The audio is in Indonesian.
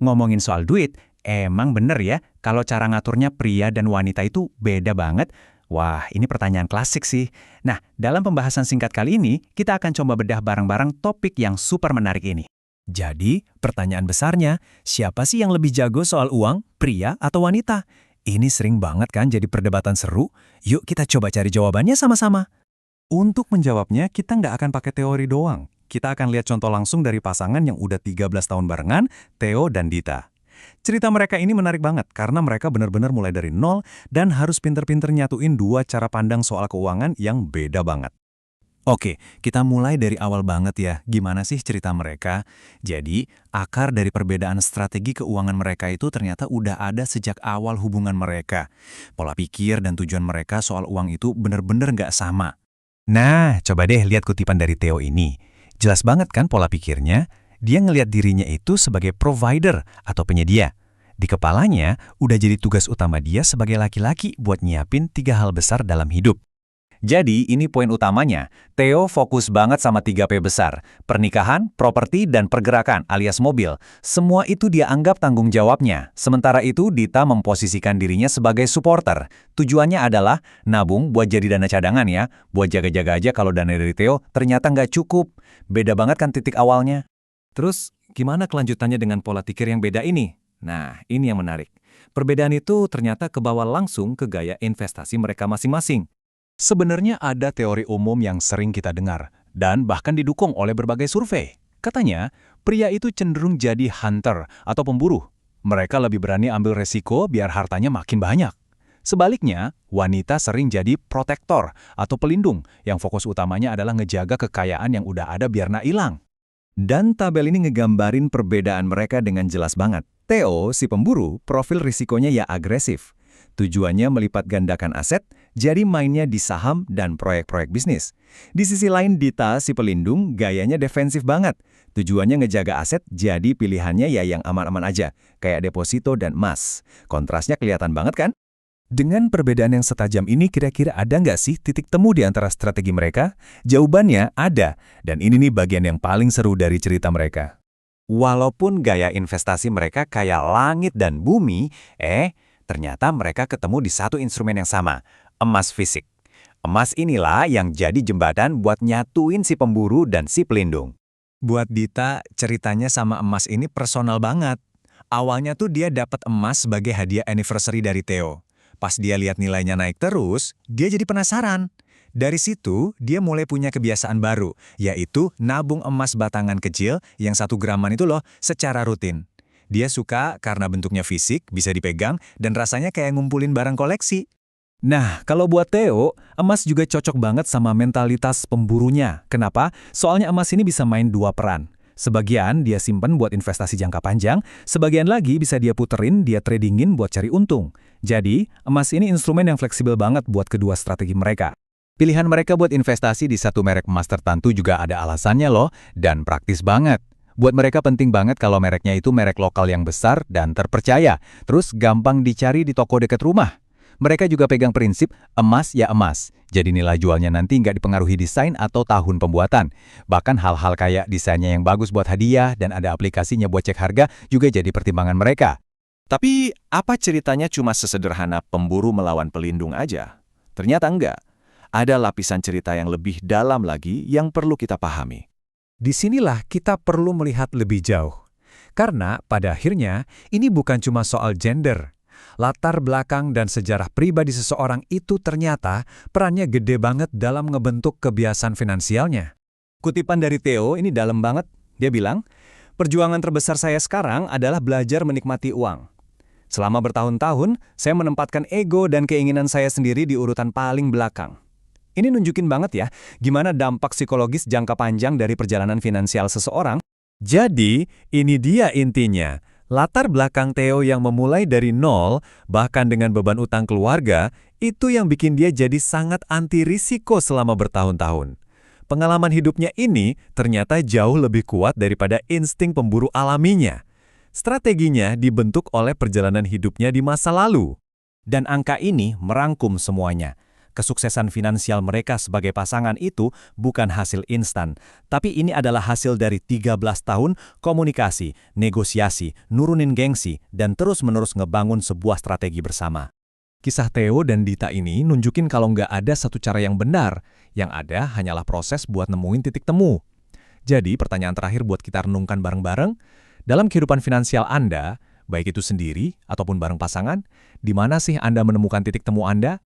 Ngomongin soal duit, emang bener ya kalau cara ngaturnya pria dan wanita itu beda banget? Wah, ini pertanyaan klasik sih. Nah, dalam pembahasan singkat kali ini, kita akan coba bedah bareng-bareng topik yang super menarik ini. Jadi, pertanyaan besarnya, siapa sih yang lebih jago soal uang, pria atau wanita? Ini sering banget kan jadi perdebatan seru. Yuk kita coba cari jawabannya sama-sama. Untuk menjawabnya, kita nggak akan pakai teori doang. Kita akan lihat contoh langsung dari pasangan yang udah 13 tahun barengan, Theo dan Dita. Cerita mereka ini menarik banget karena mereka benar-benar mulai dari nol dan harus pinter-pinter nyatuin dua cara pandang soal keuangan yang beda banget. Oke, kita mulai dari awal banget ya. Gimana sih cerita mereka? Jadi, akar dari perbedaan strategi keuangan mereka itu ternyata udah ada sejak awal hubungan mereka. Pola pikir dan tujuan mereka soal uang itu benar-benar nggak sama. Nah, coba deh lihat kutipan dari Theo ini. Jelas banget kan pola pikirnya? Dia ngelihat dirinya itu sebagai provider atau penyedia. Di kepalanya, udah jadi tugas utama dia sebagai laki-laki buat nyiapin 3 hal besar dalam hidup. Jadi, ini poin utamanya. Theo fokus banget sama 3P besar. Pernikahan, properti, dan pergerakan alias mobil. Semua itu dia anggap tanggung jawabnya. Sementara itu, Dita memposisikan dirinya sebagai supporter. Tujuannya adalah nabung buat jadi dana cadangan ya. Buat jaga-jaga aja kalau dana dari Theo ternyata nggak cukup. Beda banget kan titik awalnya. Terus, gimana kelanjutannya dengan pola pikir yang beda ini? Nah, ini yang menarik. Perbedaan itu ternyata kebawa langsung ke gaya investasi mereka masing-masing. Sebenarnya ada teori umum yang sering kita dengar, dan bahkan didukung oleh berbagai survei. Katanya, pria itu cenderung jadi hunter atau pemburu. Mereka lebih berani ambil resiko biar hartanya makin banyak. Sebaliknya, wanita sering jadi protektor atau pelindung, yang fokus utamanya adalah ngejaga kekayaan yang udah ada biar nggak hilang. Dan tabel ini ngegambarin perbedaan mereka dengan jelas banget. Theo, si pemburu, profil risikonya ya agresif. Tujuannya melipat gandakan aset, jadi mainnya di saham dan proyek-proyek bisnis. Di sisi lain, Dita, si pelindung, gayanya defensif banget. Tujuannya ngejaga aset, jadi pilihannya ya yang aman-aman aja, kayak deposito dan emas. Kontrasnya kelihatan banget kan? Dengan perbedaan yang setajam ini, kira-kira ada nggak sih titik temu di antara strategi mereka? Jawabannya ada, dan ini nih bagian yang paling seru dari cerita mereka. Walaupun gaya investasi mereka kayak langit dan bumi, ternyata mereka ketemu di satu instrumen yang sama, emas fisik. Emas inilah yang jadi jembatan buat nyatuin si pemburu dan si pelindung. Buat Dita, ceritanya sama emas ini personal banget. Awalnya tuh dia dapat emas sebagai hadiah anniversary dari Theo. Pas dia lihat nilainya naik terus, dia jadi penasaran. Dari situ, dia mulai punya kebiasaan baru, yaitu nabung emas batangan kecil yang 1 graman itu loh secara rutin. Dia suka karena bentuknya fisik, bisa dipegang, dan rasanya kayak ngumpulin barang koleksi. Nah, kalau buat Theo, emas juga cocok banget sama mentalitas pemburunya. Kenapa? Soalnya emas ini bisa main 2 peran. Sebagian dia simpen buat investasi jangka panjang, sebagian lagi bisa dia puterin, dia tradingin buat cari untung. Jadi, emas ini instrumen yang fleksibel banget buat kedua strategi mereka. Pilihan mereka buat investasi di satu merek emas tertentu juga ada alasannya loh, dan praktis banget. Buat mereka penting banget kalau mereknya itu merek lokal yang besar dan terpercaya, terus gampang dicari di toko dekat rumah. Mereka juga pegang prinsip emas ya emas, jadi nilai jualnya nanti nggak dipengaruhi desain atau tahun pembuatan. Bahkan hal-hal kayak desainnya yang bagus buat hadiah dan ada aplikasinya buat cek harga juga jadi pertimbangan mereka. Tapi apa ceritanya cuma sesederhana pemburu melawan pelindung aja? Ternyata enggak. Ada lapisan cerita yang lebih dalam lagi yang perlu kita pahami. Disinilah kita perlu melihat lebih jauh. Karena pada akhirnya ini bukan cuma soal gender. Latar belakang dan sejarah pribadi seseorang itu ternyata perannya gede banget dalam ngebentuk kebiasaan finansialnya. Kutipan dari Theo ini dalam banget. Dia bilang, "Perjuangan terbesar saya sekarang adalah belajar menikmati uang. Selama bertahun-tahun, saya menempatkan ego dan keinginan saya sendiri di urutan paling belakang." Ini nunjukin banget ya, gimana dampak psikologis jangka panjang dari perjalanan finansial seseorang. Jadi, ini dia intinya. Latar belakang Theo yang memulai dari nol, bahkan dengan beban utang keluarga, itu yang bikin dia jadi sangat anti risiko selama bertahun-tahun. Pengalaman hidupnya ini ternyata jauh lebih kuat daripada insting pemburu alaminya. Strateginya dibentuk oleh perjalanan hidupnya di masa lalu. Dan angka ini merangkum semuanya. Kesuksesan finansial mereka sebagai pasangan itu bukan hasil instan, tapi ini adalah hasil dari 13 tahun komunikasi, negosiasi, nurunin gengsi, dan terus-menerus ngebangun sebuah strategi bersama. Kisah Theo dan Dita ini nunjukin kalau nggak ada satu cara yang benar, yang ada hanyalah proses buat nemuin titik temu. Jadi pertanyaan terakhir buat kita renungkan bareng-bareng, dalam kehidupan finansial Anda, baik itu sendiri ataupun bareng pasangan, di mana sih Anda menemukan titik temu Anda?